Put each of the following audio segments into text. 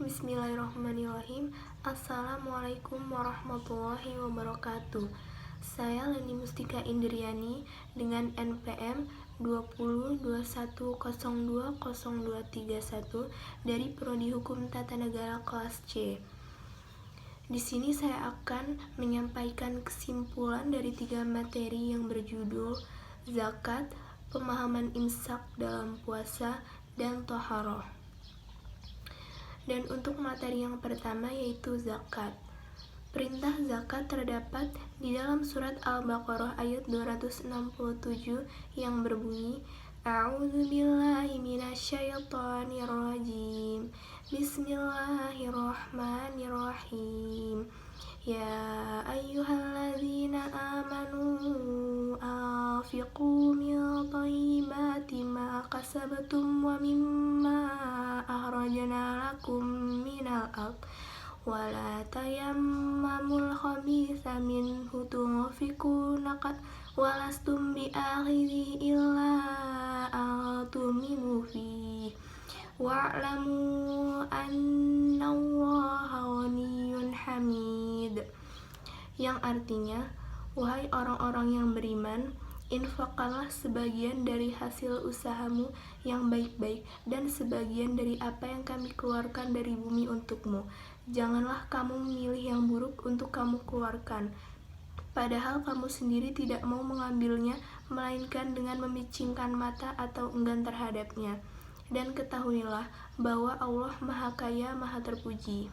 Bismillahirrahmanirrahim. Assalamualaikum warahmatullahi wabarakatuh. Saya Leni Mustika Indriani dengan NPM 2021020231 dari Prodi Hukum Tata Negara kelas C. Di sini saya akan menyampaikan kesimpulan dari 3 materi yang berjudul zakat, pemahaman imsak dalam puasa, dan toharoh. Dan untuk materi yang pertama yaitu zakat. Perintah zakat terdapat di dalam surat Al-Baqarah ayat 267 yang berbunyi A'udzubillahi minasyaitonirrajim. Bismillahirrahmanirrahim. Ya ayyuhalladzina amanu anfiqu min thayyibati ma kasabtum wa mimma akhrajna lakum minal ard wala tayammamul khabitha minhu tunfiquna walastum bi'akhidhi illa an tu'minu fihi wa'lamu annallaha ghaniyyun hamid, yang artinya, wahai orang-orang yang beriman, infakkanlah sebagian dari hasil usahamu yang baik-baik dan sebagian dari apa yang kami keluarkan dari bumi untukmu. Janganlah kamu memilih yang buruk untuk kamu keluarkan, padahal kamu sendiri tidak mau mengambilnya, melainkan dengan memicingkan mata atau enggan terhadapnya. Dan ketahuilah bahwa Allah Maha Kaya, Maha Terpuji.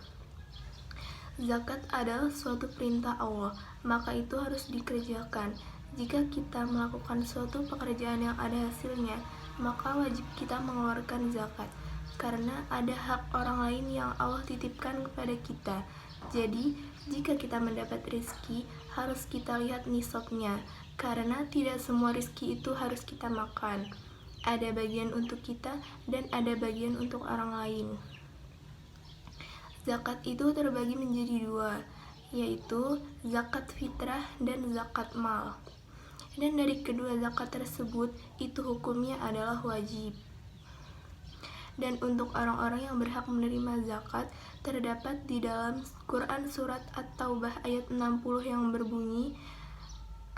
Zakat adalah suatu perintah Allah, maka itu harus dikerjakan. Jika kita melakukan suatu pekerjaan yang ada hasilnya, maka wajib kita mengeluarkan zakat, karena ada hak orang lain yang Allah titipkan kepada kita. Jadi, jika kita mendapat rezeki, harus kita lihat nisabnya, karena tidak semua rezeki itu harus kita makan. Ada bagian untuk kita dan ada bagian untuk orang lain. Zakat itu terbagi menjadi 2, yaitu zakat fitrah dan zakat mal. Dan dari kedua zakat tersebut, itu hukumnya adalah wajib. Dan untuk orang-orang yang berhak menerima zakat, terdapat di dalam Quran surat At-Taubah ayat 60 yang berbunyi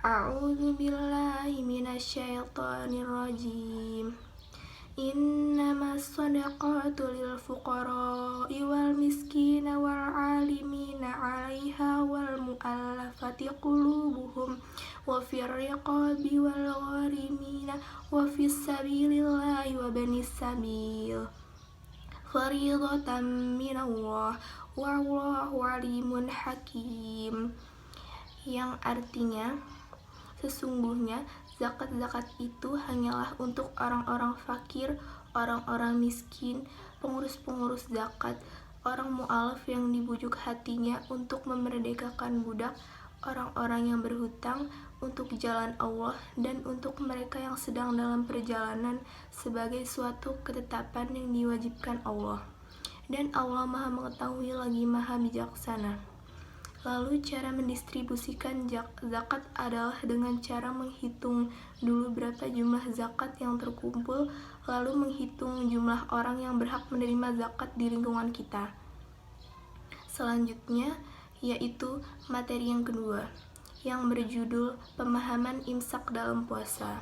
A'udzubillahi minasyaitonirrajim. Innamas shadaqatu lil fuqara'i wal miskina wal 'alimina 'alaiha wal mu'allafati qulubuhum wa fir riqabi wal gharimina wa fis sabilillahi wa banis sabil fariidatan minallah wallahu 'alimun hakim, yang artinya, sesungguhnya zakat-zakat itu hanyalah untuk orang-orang fakir, orang-orang miskin, pengurus-pengurus zakat, orang mu'alaf yang dibujuk hatinya untuk memerdekakan budak, orang-orang yang berhutang untuk jalan Allah, dan untuk mereka yang sedang dalam perjalanan sebagai suatu ketetapan yang diwajibkan Allah. Dan Allah Maha Mengetahui lagi Maha Bijaksana. Lalu cara mendistribusikan zakat adalah dengan cara menghitung dulu berapa jumlah zakat yang terkumpul, lalu menghitung jumlah orang yang berhak menerima zakat di lingkungan kita. Selanjutnya, yaitu materi yang kedua, yang berjudul pemahaman imsak dalam puasa.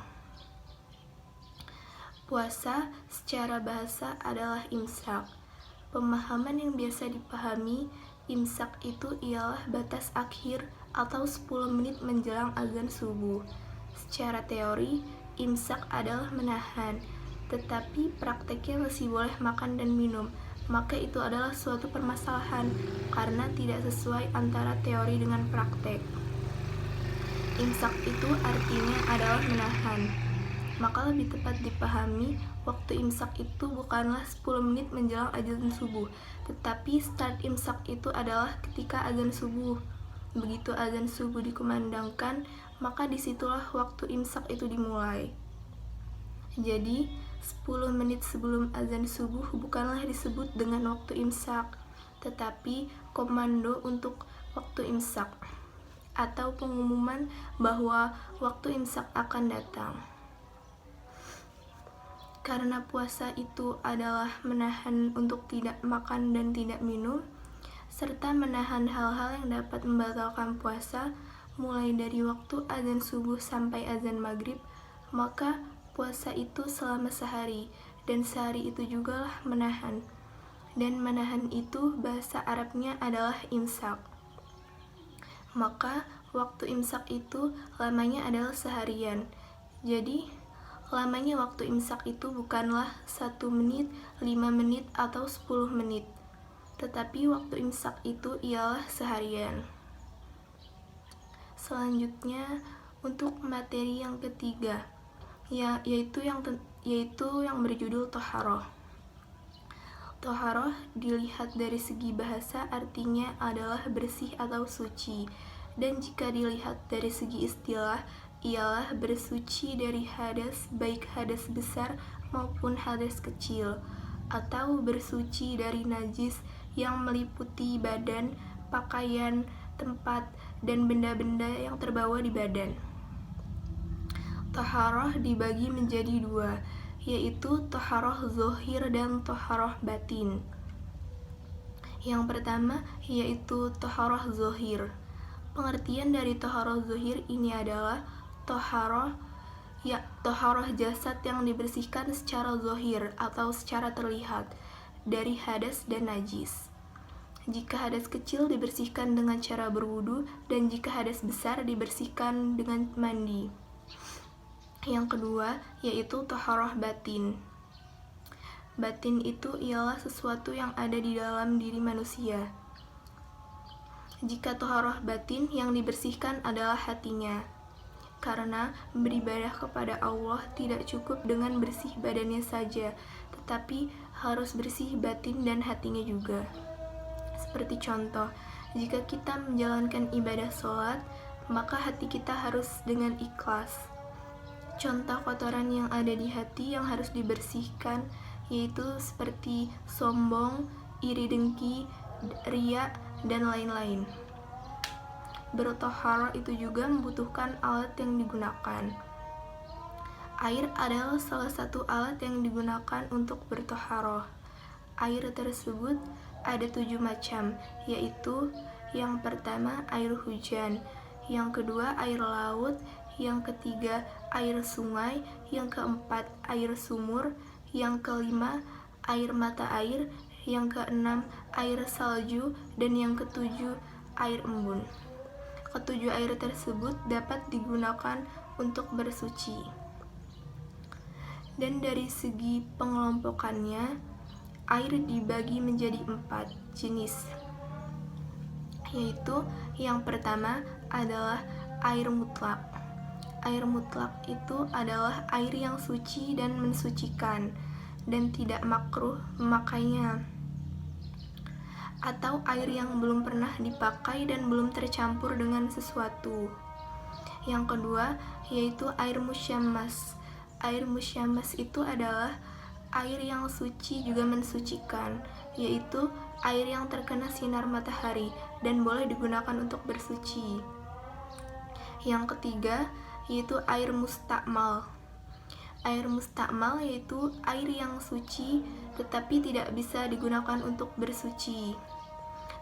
Puasa secara bahasa adalah imsak. Pemahaman yang biasa dipahami, imsak itu ialah batas akhir atau 10 menit menjelang azan subuh. Secara teori, imsak adalah menahan, tetapi prakteknya masih boleh makan dan minum. Maka itu adalah suatu permasalahan karena tidak sesuai antara teori dengan praktek. Imsak itu artinya adalah menahan. Maka lebih tepat dipahami, waktu imsak itu bukanlah 10 menit menjelang azan subuh, tetapi start imsak itu adalah ketika azan subuh. Begitu azan subuh dikumandangkan, maka disitulah waktu imsak itu dimulai. Jadi, 10 menit sebelum azan subuh bukanlah disebut dengan waktu imsak, tetapi komando untuk waktu imsak, atau pengumuman bahwa waktu imsak akan datang. Karena puasa itu adalah menahan untuk tidak makan dan tidak minum, serta menahan hal-hal yang dapat membatalkan puasa, mulai dari waktu azan subuh sampai azan maghrib, maka puasa itu selama sehari, dan sehari itu juga lah menahan. Dan menahan itu bahasa Arabnya adalah imsak. Maka waktu imsak itu lamanya adalah seharian. Jadi lamanya waktu imsak itu bukanlah 1 menit, 5 menit, atau 10 menit, tetapi waktu imsak itu ialah seharian. Selanjutnya, untuk materi yang ketiga, yaitu yang berjudul Toharoh. Toharoh dilihat dari segi bahasa artinya adalah bersih atau suci, dan jika dilihat dari segi istilah, ialah bersuci dari hadas, baik hadas besar maupun hadas kecil, atau bersuci dari najis yang meliputi badan, pakaian, tempat, dan benda-benda yang terbawa di badan. Toharoh dibagi menjadi 2, yaitu toharoh zohir dan toharoh batin. Yang pertama yaitu toharoh zohir. Pengertian dari toharoh zohir ini adalah toharoh jasad yang dibersihkan secara zohir atau secara terlihat dari hadas dan najis. Jika hadas kecil dibersihkan dengan cara berwudu, dan jika hadas besar dibersihkan dengan mandi. Yang kedua yaitu toharoh batin. Batin itu ialah sesuatu yang ada di dalam diri manusia. Jika toharoh batin, yang dibersihkan adalah hatinya. Karena beribadah kepada Allah tidak cukup dengan bersih badannya saja, tetapi harus bersih batin dan hatinya juga. Seperti contoh, jika kita menjalankan ibadah sholat, maka hati kita harus dengan ikhlas. Contoh kotoran yang ada di hati yang harus dibersihkan yaitu seperti sombong, iri dengki, riya, dan lain-lain. Bertoharoh itu juga membutuhkan alat yang digunakan. Air adalah salah satu alat yang digunakan untuk bertoharoh. Air tersebut ada 7 macam, yaitu yang pertama air hujan, yang kedua air laut, yang ketiga air sungai, yang keempat air sumur, yang kelima air mata air, yang keenam air salju, dan yang ketujuh air embun. Ketujuh air tersebut dapat digunakan untuk bersuci. Dan dari segi pengelompokannya, air dibagi menjadi 4 jenis, yaitu yang pertama adalah air mutlak. Air mutlak itu adalah air yang suci dan mensucikan, dan tidak makruh memakainya. Atau air yang belum pernah dipakai dan belum tercampur dengan sesuatu. Yang kedua yaitu air musyammas. Air musyammas itu adalah air yang suci juga mensucikan, yaitu air yang terkena sinar matahari dan boleh digunakan untuk bersuci. Yang ketiga yaitu air mustakmal. Air mustakmal yaitu air yang suci tetapi tidak bisa digunakan untuk bersuci,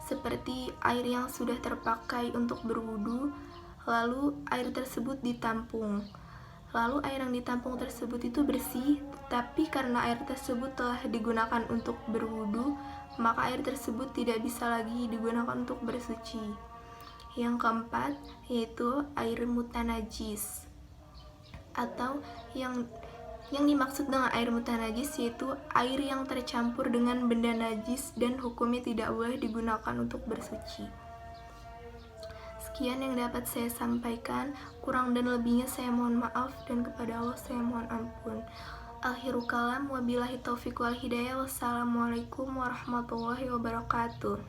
seperti air yang sudah terpakai untuk berwudu, lalu air tersebut ditampung. Lalu air yang ditampung tersebut itu bersih, tapi karena air tersebut telah digunakan untuk berwudu, maka air tersebut tidak bisa lagi digunakan untuk bersuci. Yang keempat yaitu air mutanajis, atau yang dimaksud dengan air mutanajis yaitu air yang tercampur dengan benda najis dan hukumnya tidak boleh digunakan untuk bersuci. Sekian yang dapat saya sampaikan, kurang dan lebihnya saya mohon maaf, dan kepada Allah saya mohon ampun. Akhirul kalam, wabillahi taufiq wal hidayah, wassalamualaikum warahmatullahi wabarakatuh.